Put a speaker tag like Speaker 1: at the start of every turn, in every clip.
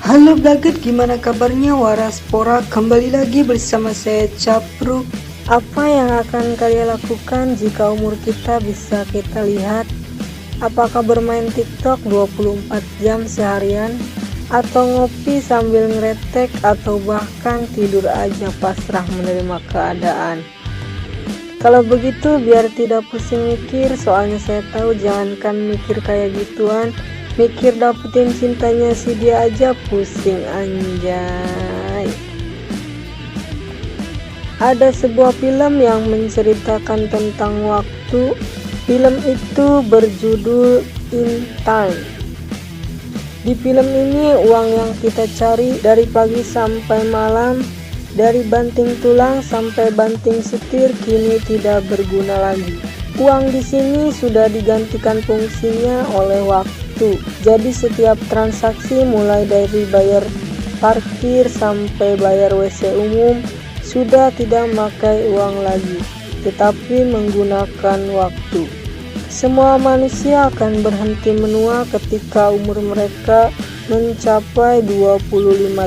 Speaker 1: Halo Blaget, gimana kabarnya Waraspora? Kembali lagi bersama saya Capruk.
Speaker 2: Apa yang akan kalian lakukan jika umur kita bisa kita lihat? Apakah bermain TikTok 24 jam seharian? Atau ngopi sambil ngeretek? Atau bahkan tidur aja pasrah menerima keadaan? Kalau begitu biar tidak pusing mikir, soalnya saya tahu jangankan mikir kayak gituan, mikir dapetin cintanya si dia aja pusing anjay. Ada sebuah film yang menceritakan tentang waktu. Film itu berjudul In Time. Di film ini uang yang kita cari dari pagi sampai malam, dari banting tulang sampai banting setir kini tidak berguna lagi. Uang di sini sudah digantikan fungsinya oleh waktu. Jadi setiap transaksi mulai dari bayar parkir sampai bayar WC umum sudah tidak memakai uang lagi, tetapi menggunakan waktu. Semua manusia akan berhenti menua ketika umur mereka mencapai 25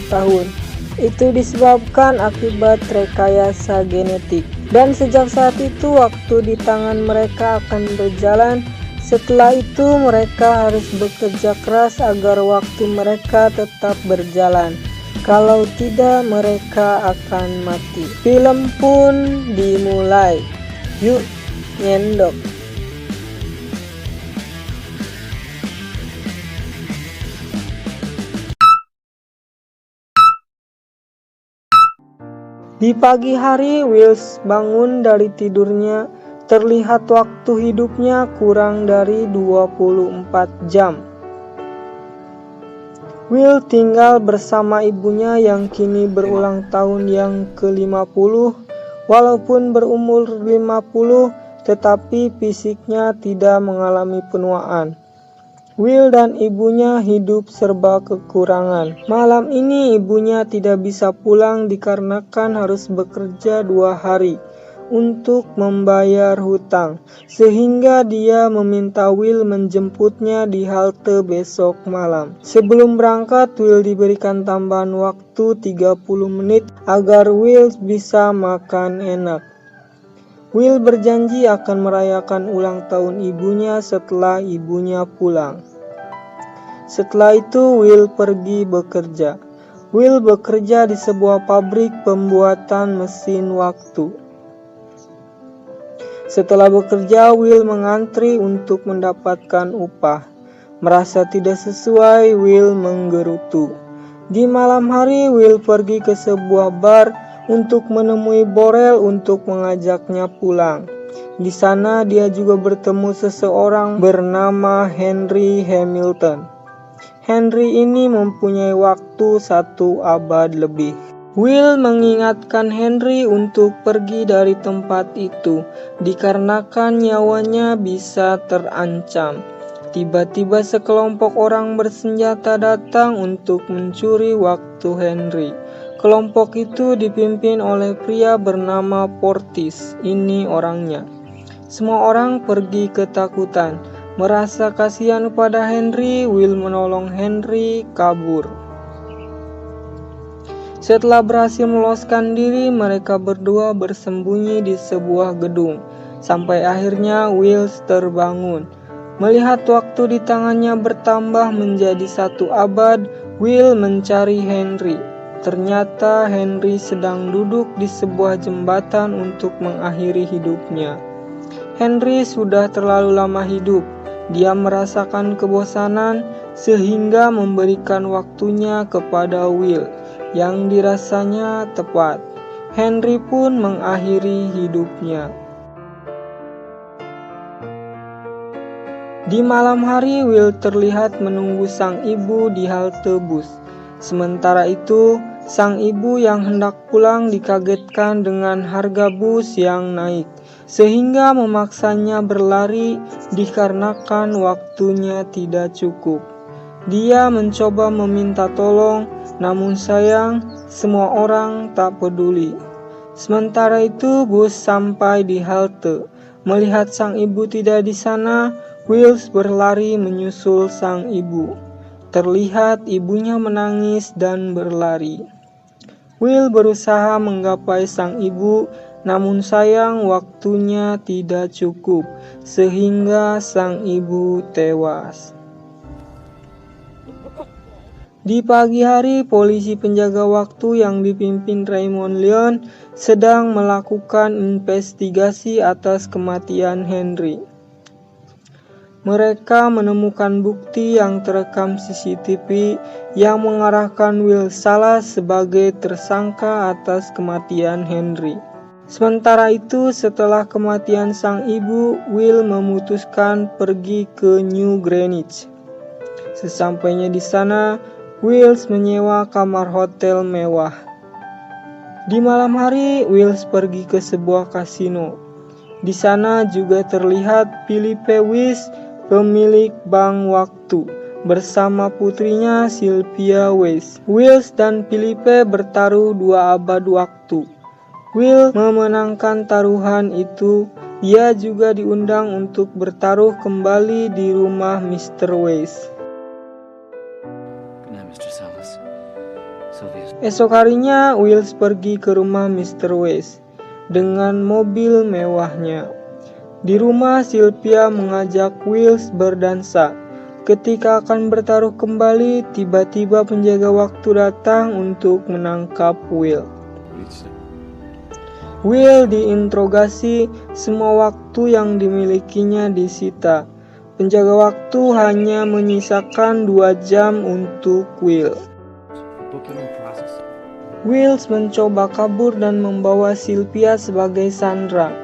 Speaker 2: tahun. Itu disebabkan akibat rekayasa genetik. Dan sejak saat itu waktu di tangan mereka akan berjalan. Setelah itu mereka harus bekerja keras agar waktu mereka tetap berjalan. Kalau tidak mereka akan mati. Film pun dimulai. Yuk nyendok. Di pagi hari, Wills bangun dari tidurnya. Terlihat waktu hidupnya kurang dari 24 jam. Will tinggal bersama ibunya yang kini berulang tahun yang ke-50. Walaupun berumur 50, tetapi fisiknya tidak mengalami penuaan. Will dan ibunya hidup serba kekurangan. Malam ini ibunya tidak bisa pulang dikarenakan harus bekerja 2 hari untuk membayar hutang, sehingga dia meminta Will menjemputnya di halte besok malam. Sebelum berangkat, Will diberikan tambahan waktu 30 menit agar Will bisa makan enak. Will berjanji akan merayakan ulang tahun ibunya setelah ibunya pulang. Setelah itu Will pergi bekerja. Will bekerja di sebuah pabrik pembuatan mesin waktu. Setelah bekerja, Will mengantri untuk mendapatkan upah. Merasa tidak sesuai, Will menggerutu. Di malam hari, Will pergi ke sebuah bar untuk menemui Borel untuk mengajaknya pulang. Di sana dia juga bertemu seseorang bernama Henry Hamilton. Henry ini mempunyai waktu 1 abad lebih. Will mengingatkan Henry untuk pergi dari tempat itu, dikarenakan nyawanya bisa terancam. Tiba-tiba sekelompok orang bersenjata datang untuk mencuri waktu Henry. Kelompok itu dipimpin oleh pria bernama Portis. Ini orangnya. Semua orang pergi ketakutan. Merasa kasihan pada Henry, Will menolong Henry kabur. Setelah berhasil meloloskan diri, mereka berdua bersembunyi di sebuah gedung. Sampai akhirnya Will terbangun. Melihat waktu di tangannya bertambah menjadi 1 abad, Will mencari Henry. Ternyata Henry sedang duduk di sebuah jembatan untuk mengakhiri hidupnya. Henry sudah terlalu lama hidup. Dia merasakan kebosanan sehingga memberikan waktunya kepada Will yang dirasanya tepat. Henry pun mengakhiri hidupnya. Di malam hari, Will terlihat menunggu sang ibu di halte bus. Sementara itu, sang ibu yang hendak pulang dikagetkan dengan harga bus yang naik, sehingga memaksanya berlari dikarenakan waktunya tidak cukup. Dia mencoba meminta tolong, namun sayang, semua orang tak peduli. Sementara itu, bus sampai di halte. Melihat sang ibu tidak di sana, Will berlari menyusul sang ibu. terlihat ibunya menangis dan berlari. Will berusaha menggapai sang ibu, namun sayang waktunya tidak cukup, sehingga sang ibu tewas. Di pagi hari, polisi penjaga waktu yang dipimpin Raymond Leon sedang melakukan investigasi atas kematian Henry. Mereka menemukan bukti yang terekam CCTV yang mengarahkan Will Salas sebagai tersangka atas kematian Henry. Sementara itu, setelah kematian sang ibu, Will memutuskan pergi ke New Greenwich. Sesampainya di sana, Wills menyewa kamar hotel mewah. Di malam hari, Wills pergi ke sebuah kasino. Di sana juga terlihat Philippe Weiss, pemilik bank waktu, bersama putrinya Sylvia Weiss. Wills dan Philippe bertaruh 2 abad waktu. Will memenangkan taruhan itu. Ia juga diundang untuk bertaruh kembali di rumah Mr. Weiss. Esok harinya, Wills pergi ke rumah Mr. Weiss dengan mobil mewahnya. Di rumah, Sylvia mengajak Wills berdansa. Ketika akan bertaruh kembali, tiba-tiba penjaga waktu datang untuk menangkap Will. Will diinterogasi, semua waktu yang dimilikinya disita. Penjaga waktu hanya menyisakan 2 jam untuk Will. Wills mencoba kabur dan membawa Sylvia sebagai sandera.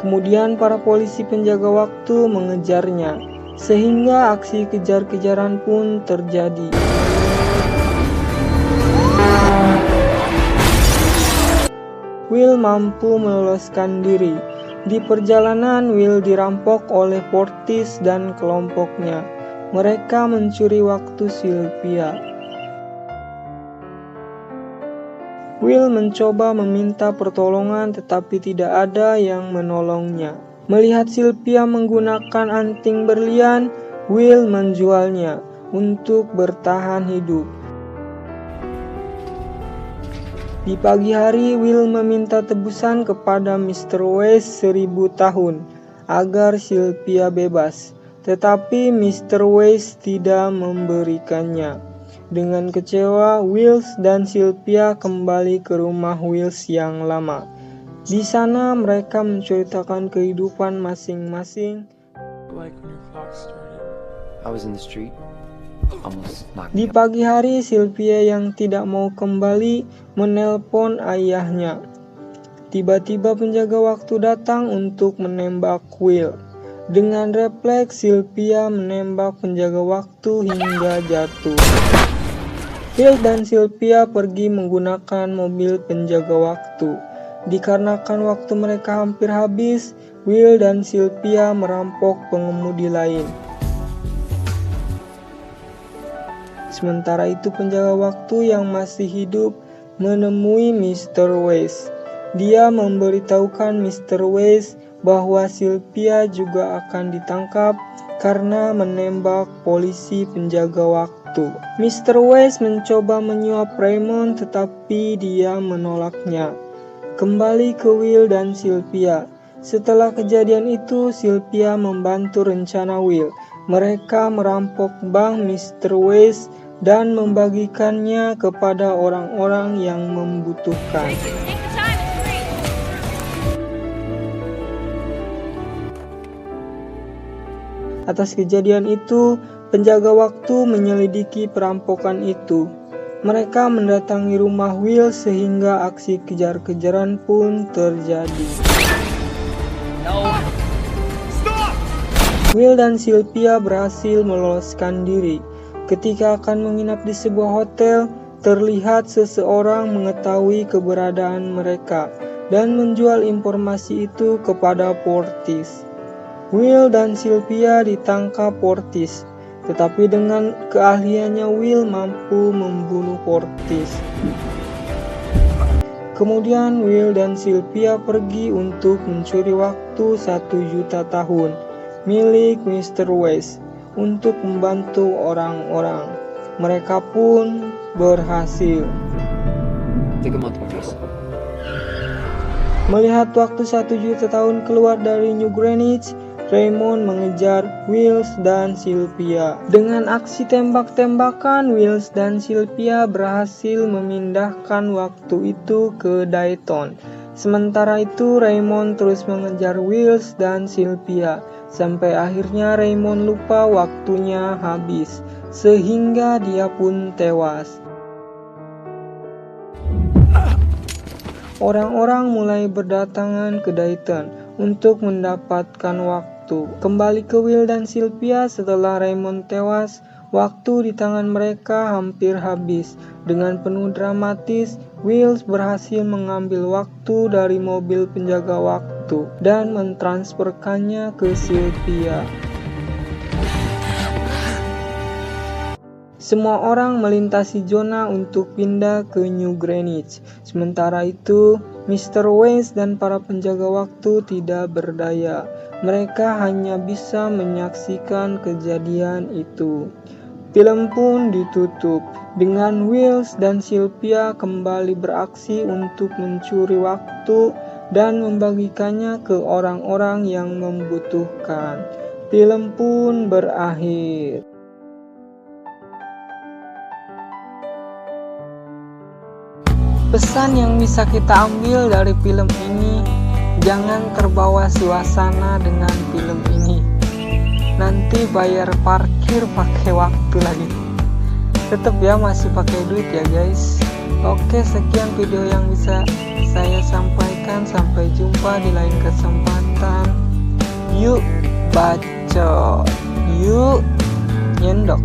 Speaker 2: Kemudian para polisi penjaga waktu mengejarnya, sehingga aksi kejar-kejaran pun terjadi. Will mampu meloloskan diri. Di perjalanan, Will dirampok oleh Portis dan kelompoknya. Mereka mencuri waktu Sylvia. Will mencoba meminta pertolongan tetapi tidak ada yang menolongnya. Melihat Sylvia menggunakan anting berlian, Will menjualnya untuk bertahan hidup. Di pagi hari, Will meminta tebusan kepada Mr. Weiss 1000 tahun agar Sylvia bebas. Tetapi Mr. Weiss tidak memberikannya. Dengan kecewa, Wills dan Sylvia kembali ke rumah Wills yang lama. Di sana mereka menceritakan kehidupan masing-masing. Di pagi hari, Sylvia yang tidak mau kembali menelpon ayahnya. Tiba-tiba penjaga waktu datang untuk menembak Will. Dengan refleks, Sylvia menembak penjaga waktu hingga jatuh. Will dan Sylvia pergi menggunakan mobil penjaga waktu. Dikarenakan waktu mereka hampir habis, Will dan Sylvia merampok pengemudi lain. Sementara itu penjaga waktu yang masih hidup menemui Mr. Weiss. Dia memberitahukan Mr. Weiss bahwa Sylvia juga akan ditangkap karena menembak polisi penjaga waktu. Mr. Weiss mencoba menyuap Raymond tetapi dia menolaknya. Kembali ke Will dan Sylvia. Setelah kejadian itu, Sylvia membantu rencana Will. Mereka merampok bank Mr. Weiss dan membagikannya kepada orang-orang yang membutuhkan. Atas kejadian itu, penjaga waktu menyelidiki perampokan itu. Mereka mendatangi rumah Will sehingga aksi kejar-kejaran pun terjadi. Will dan Sylvia berhasil meloloskan diri. Ketika akan menginap di sebuah hotel, terlihat seseorang mengetahui keberadaan mereka dan menjual informasi itu kepada Portis. Will dan Sylvia ditangkap Portis, tetapi dengan keahliannya Will mampu membunuh Portis. Kemudian Will dan Sylvia pergi untuk mencuri waktu 1 juta tahun. milik Mr. West untuk membantu orang-orang. Mereka pun berhasil.
Speaker 3: Take a month, please.
Speaker 2: Melihat waktu 1 juta tahun keluar dari New Greenwich, Raymond mengejar Wills dan Sylvia. Dengan aksi tembak-tembakan, Wills dan Sylvia berhasil memindahkan waktu itu ke Dayton. Sementara itu, Raymond terus mengejar Wills dan Sylvia, sampai akhirnya Raymond lupa waktunya habis, sehingga dia pun tewas. Orang-orang mulai berdatangan ke Dayton untuk mendapatkan waktu. Kembali ke Will dan Sylvia setelah Raymond tewas, waktu di tangan mereka hampir habis. Dengan penuh dramatis, Will berhasil mengambil waktu dari mobil penjaga waktu dan mentransferkannya ke Sylvia. Semua orang melintasi zona untuk pindah ke New Greenwich. Sementara itu, Mr. West dan para penjaga waktu tidak berdaya. Mereka hanya bisa menyaksikan kejadian itu. Film pun ditutup dengan Wills dan Sylvia kembali beraksi untuk mencuri waktu dan membagikannya ke orang-orang yang membutuhkan. Film pun berakhir. Pesan yang bisa kita ambil dari film ini, jangan terbawa suasana dengan film ini. Nanti bayar parkir pakai waktu lagi. Tetap ya masih pakai duit ya guys. Oke, sekian video yang bisa saya sampaikan. Sampai jumpa di lain kesempatan. Yuk bacot, yuk nyendok.